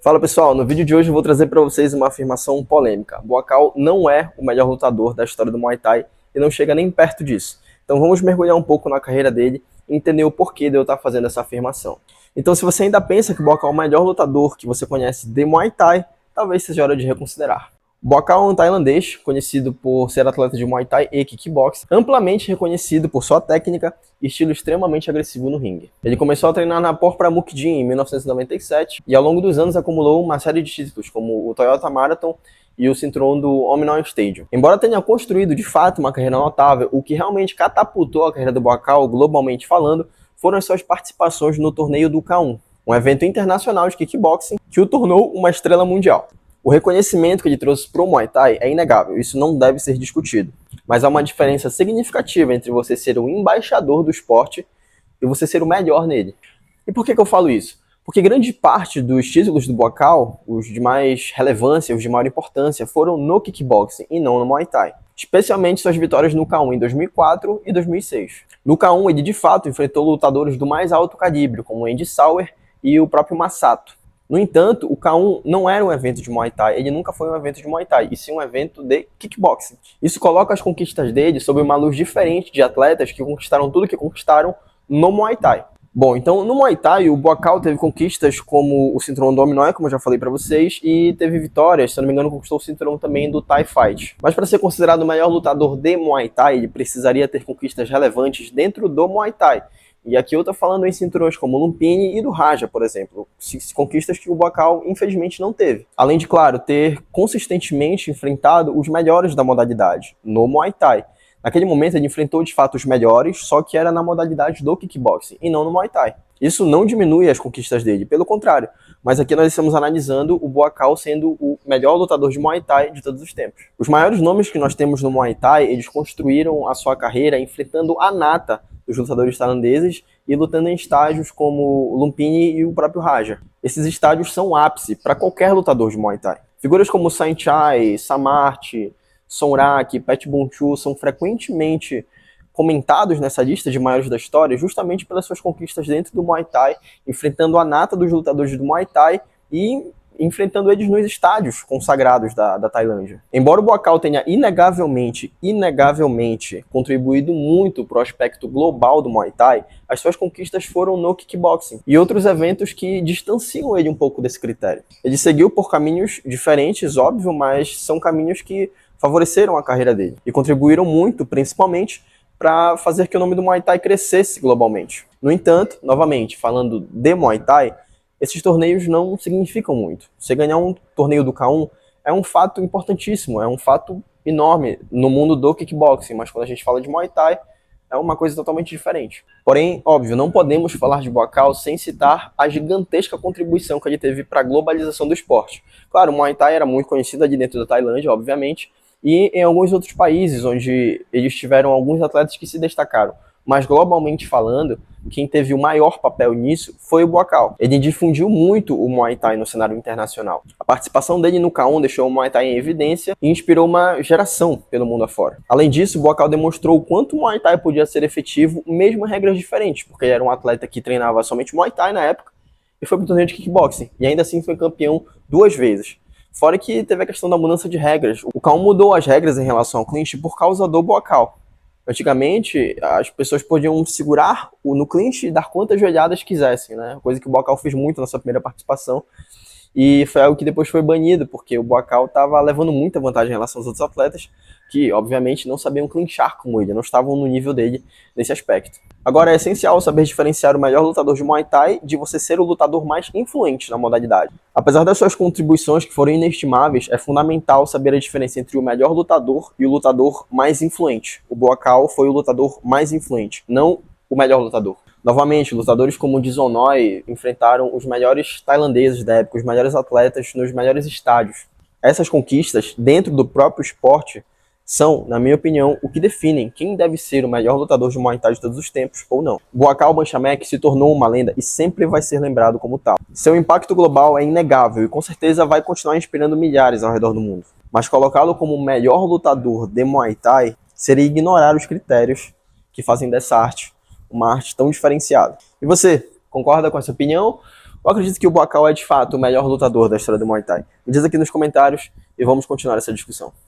Fala pessoal, no vídeo de hoje eu vou trazer para vocês uma afirmação polêmica. Buakaw não é o melhor lutador da história do Muay Thai e não chega nem perto disso. Então vamos mergulhar um pouco na carreira dele e entender o porquê de eu estar fazendo essa afirmação. Então se você ainda pensa que Buakaw é o melhor lutador que você conhece de Muay Thai, talvez seja hora de reconsiderar. Buakaw é um tailandês, conhecido por ser atleta de Muay Thai e Kickboxing, amplamente reconhecido por sua técnica e estilo extremamente agressivo no ringue. Ele começou a treinar na Por Pramukdin em 1997 e ao longo dos anos acumulou uma série de títulos, como o Toyota Marathon e o cinturão do Omnium Stadium. Embora tenha construído de fato uma carreira notável, o que realmente catapultou a carreira do Buakaw, globalmente falando, foram as suas participações no torneio do K1, um evento internacional de kickboxing que o tornou uma estrela mundial. O reconhecimento que ele trouxe para o Muay Thai é inegável, isso não deve ser discutido. Mas há uma diferença significativa entre você ser o embaixador do esporte e você ser o melhor nele. E por que eu falo isso? Porque grande parte dos títulos do Buakaw, os de mais relevância, os de maior importância, foram no kickboxing e não no Muay Thai. Especialmente suas vitórias no K1 em 2004 e 2006. No K1 ele de fato enfrentou lutadores do mais alto calibre, como Andy Souwer e o próprio Masato. No entanto, o K1 não era um evento de Muay Thai, ele nunca foi um evento de Muay Thai, e sim um evento de kickboxing. Isso coloca as conquistas dele sob uma luz diferente de atletas que conquistaram tudo que conquistaram no Muay Thai. Bom, então no Muay Thai o Buakaw teve conquistas como o cinturão do Omnium, como eu já falei para vocês, e teve vitórias, se eu não me engano conquistou o cinturão também do Thai Fight. Mas para ser considerado o melhor lutador de Muay Thai, ele precisaria ter conquistas relevantes dentro do Muay Thai. E aqui eu estou falando em cinturões como o Lumpini e do Raja, por exemplo, conquistas que o Buakaw infelizmente não teve. Além de, claro, ter consistentemente enfrentado os melhores da modalidade, no Muay Thai. Naquele momento ele enfrentou de fato os melhores, só que era na modalidade do kickboxing e não no Muay Thai. Isso não diminui as conquistas dele, pelo contrário. Mas aqui nós estamos analisando o Buakaw sendo o melhor lutador de Muay Thai de todos os tempos. Os maiores nomes que nós temos no Muay Thai, eles construíram a sua carreira enfrentando a nata dos lutadores tailandeses e lutando em estágios como o Lumpini e o próprio Raja. Esses estádios são o ápice para qualquer lutador de Muay Thai. Figuras como Saenchai, Samarth, Sonrak, Pat Bunchu são frequentemente comentados nessa lista de maiores da história justamente pelas suas conquistas dentro do Muay Thai, enfrentando a nata dos lutadores do Muay Thai e enfrentando eles nos estádios consagrados da Tailândia. Embora o Buakaw tenha inegavelmente contribuído muito para o aspecto global do Muay Thai, as suas conquistas foram no kickboxing e outros eventos que distanciam ele um pouco desse critério. Ele seguiu por caminhos diferentes, óbvio, mas são caminhos que favoreceram a carreira dele e contribuíram muito, principalmente, para fazer que o nome do Muay Thai crescesse globalmente. No entanto, novamente, falando de Muay Thai, esses torneios não significam muito. Você ganhar um torneio do K1 é um fato importantíssimo, é um fato enorme no mundo do kickboxing, mas quando a gente fala de Muay Thai, é uma coisa totalmente diferente. Porém, óbvio, não podemos falar de Buakaw sem citar a gigantesca contribuição que ele teve para a globalização do esporte. Claro, o Muay Thai era muito conhecido ali dentro da Tailândia, obviamente, e em alguns outros países onde eles tiveram alguns atletas que se destacaram. Mas globalmente falando, quem teve o maior papel nisso foi o Buakaw. Ele difundiu muito o Muay Thai no cenário internacional. A participação dele no K1 deixou o Muay Thai em evidência e inspirou uma geração pelo mundo afora. Além disso, o Buakaw demonstrou o quanto o Muay Thai podia ser efetivo, mesmo em regras diferentes, porque ele era um atleta que treinava somente Muay Thai na época e foi para o torneio de kickboxing, e ainda assim foi campeão 2 vezes. Fora que teve a questão da mudança de regras. O K1 mudou as regras em relação ao clinch por causa do Buakaw. Antigamente, as pessoas podiam segurar no clinch e dar quantas joelhadas quisessem, né? Coisa que o Buakaw fez muito na sua primeira participação. E foi algo que depois foi banido, porque o Buakaw estava levando muita vantagem em relação aos outros atletas, que obviamente não sabiam clinchar como ele, não estavam no nível dele nesse aspecto. Agora é essencial saber diferenciar o melhor lutador de Muay Thai de você ser o lutador mais influente na modalidade. Apesar das suas contribuições que foram inestimáveis, é fundamental saber a diferença entre o melhor lutador e o lutador mais influente. O Buakaw foi o lutador mais influente, não o melhor lutador. Novamente, lutadores como o Disonoi enfrentaram os melhores tailandeses da época, os melhores atletas nos melhores estádios. Essas conquistas, dentro do próprio esporte, são, na minha opinião, o que definem quem deve ser o melhor lutador de Muay Thai de todos os tempos ou não. Buakaw Banchamek se tornou uma lenda e sempre vai ser lembrado como tal. Seu impacto global é inegável e com certeza vai continuar inspirando milhares ao redor do mundo. Mas colocá-lo como o melhor lutador de Muay Thai seria ignorar os critérios que fazem dessa arte uma arte tão diferenciada. E você, concorda com essa opinião? ou acredita que o Buakaw é de fato o melhor lutador da história do Muay Thai? Me diz aqui nos comentários e vamos continuar essa discussão.